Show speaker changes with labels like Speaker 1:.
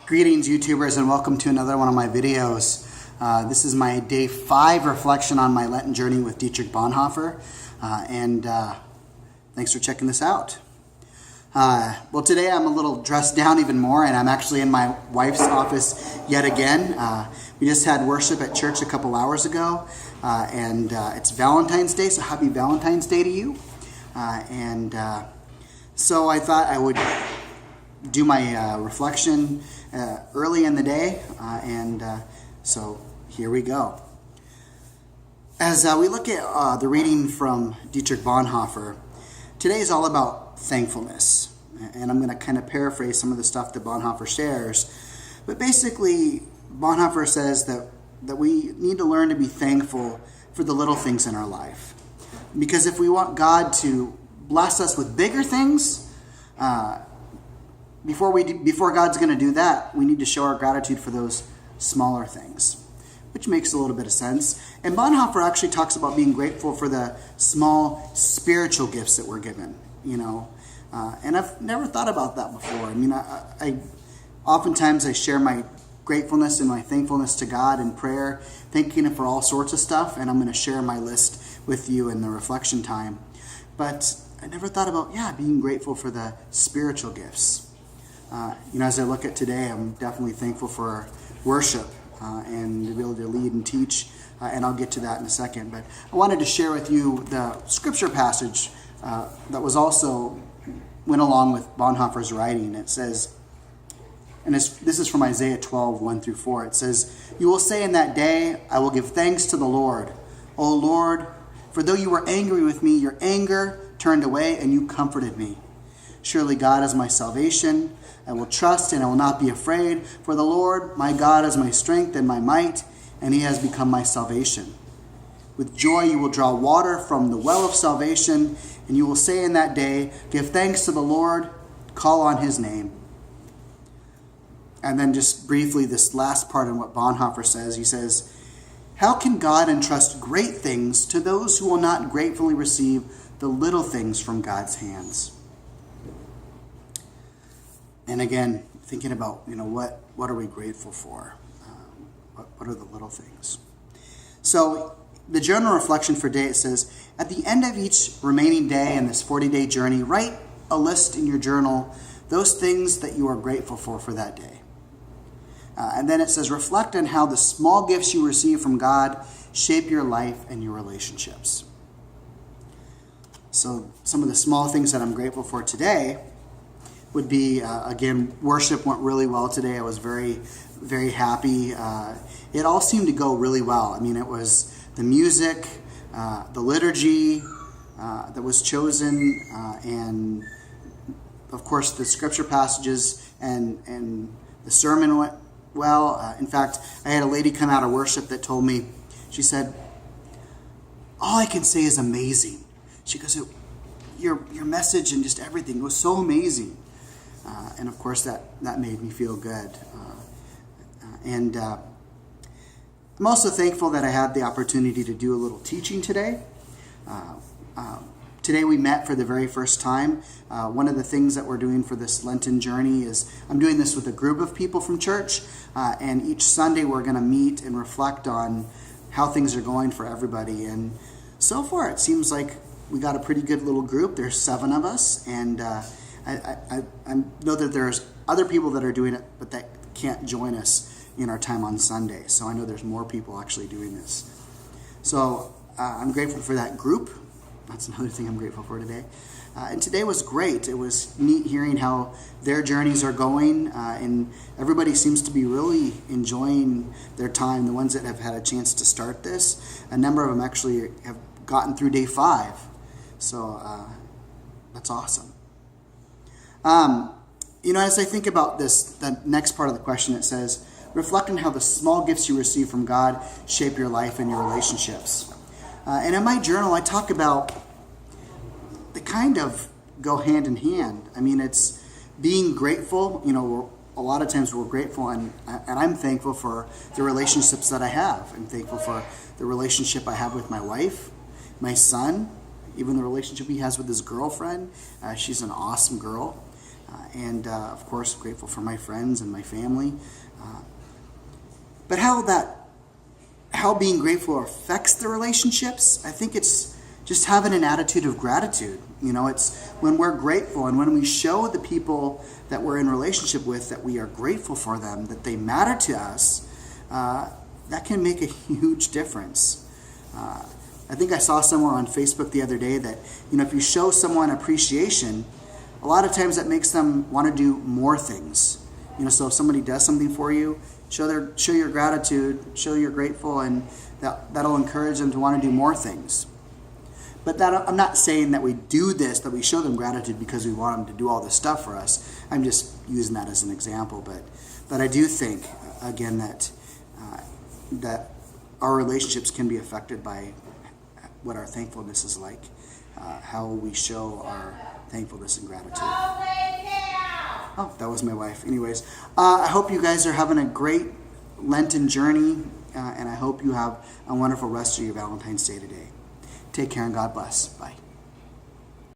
Speaker 1: Greetings, YouTubers, and welcome to another one of my videos. This is my day 5 reflection on my Lenten journey with Dietrich Bonhoeffer, and thanks for checking this out. Well, today I'm a little dressed down even more, and I'm actually in my wife's office yet again. We just had worship at church a couple hours ago, and it's Valentine's Day, so happy Valentine's Day to you. So I thought I would do my reflection early in the day, so here we go. As we look at the reading from Dietrich Bonhoeffer, today is all about thankfulness, and I'm going to kind of paraphrase some of the stuff that Bonhoeffer shares. But basically, Bonhoeffer says that we need to learn to be thankful for the little things in our life, because if we want God to bless us with bigger things, before God's going to do that, we need to show our gratitude for those smaller things, which makes a little bit of sense. And Bonhoeffer actually talks about being grateful for the small spiritual gifts that we're given, and I've never thought about that before. I mean, I oftentimes I share my gratefulness and my thankfulness to God in prayer, thanking Him for all sorts of stuff, and I'm going to share my list with you in the reflection time. But I never thought about, being grateful for the spiritual gifts. As I look at today, I'm definitely thankful for worship and to be able to lead and teach, and I'll get to that in a second. But I wanted to share with you the scripture passage that went along with Bonhoeffer's writing. It says, and this is from Isaiah 12, 1 through 4. It says, "You will say in that day, I will give thanks to the Lord. O Lord, for though you were angry with me, your anger turned away and you comforted me. Surely God is my salvation. I will trust and I will not be afraid, for the Lord my God is my strength and my might, and He has become my salvation. With joy you will draw water from the well of salvation, and you will say in that day, give thanks to the Lord, call on His name." And then just briefly, this last part in what Bonhoeffer says, he says, "How can God entrust great things to those who will not gratefully receive the little things from God's hands?" And again, thinking about, what are we grateful for? What are the little things? So the journal reflection for today, it says, at the end of each remaining day in this 40-day journey, write a list in your journal, those things that you are grateful for that day. And then it says, reflect on how the small gifts you receive from God shape your life and your relationships. So some of the small things that I'm grateful for today would be, again, worship went really well today. I was very, very happy. It all seemed to go really well. I mean, it was the music, the liturgy that was chosen, and of course the scripture passages and the sermon went well. In fact, I had a lady come out of worship that told me, she said, all I can say is amazing. She goes, your message and just everything was so amazing. And of course that made me feel good. And I'm also thankful that I had the opportunity to do a little teaching today. Today we met for the very first time. One of the things that we're doing for this Lenten journey is I'm doing this with a group of people from church, and each Sunday we're going to meet and reflect on how things are going for everybody. And so far it seems like we got a pretty good little group. There's 7 of us, and I know that there's other people that are doing it, but that can't join us in our time on Sunday. So I know there's more people actually doing this. So I'm grateful for that group. That's another thing I'm grateful for today. And today was great. It was neat hearing how their journeys are going, and everybody seems to be really enjoying their time. The ones that have had a chance to start this, a number of them actually have gotten through day 5. So that's awesome. As I think about this, the next part of the question, it says, reflect on how the small gifts you receive from God shape your life and your relationships. And in my journal, I talk about they kind of go hand in hand. I mean, it's being grateful. A lot of times we're grateful, and I'm thankful for the relationships that I have. I'm thankful for the relationship I have with my wife, my son, even the relationship he has with his girlfriend. She's an awesome girl. And of course, grateful for my friends and my family. But how being grateful affects the relationships, I think it's just having an attitude of gratitude. It's when we're grateful and when we show the people that we're in relationship with that we are grateful for them, that they matter to us, that can make a huge difference. I think I saw somewhere on Facebook the other day that, if you show someone appreciation, a lot of times that makes them want to do more things. So if somebody does something for you, show your gratitude, show you're grateful, and that'll encourage them to want to do more things. But I'm not saying that we do this, that we show them gratitude because we want them to do all this stuff for us. I'm just using that as an example. But I do think, again, that our relationships can be affected by what our thankfulness is like, how we show our thankfulness and gratitude. Oh, that was my wife. Anyways, I hope you guys are having a great Lenten journey, and I hope you have a wonderful rest of your Valentine's Day today. Take care and God bless. Bye.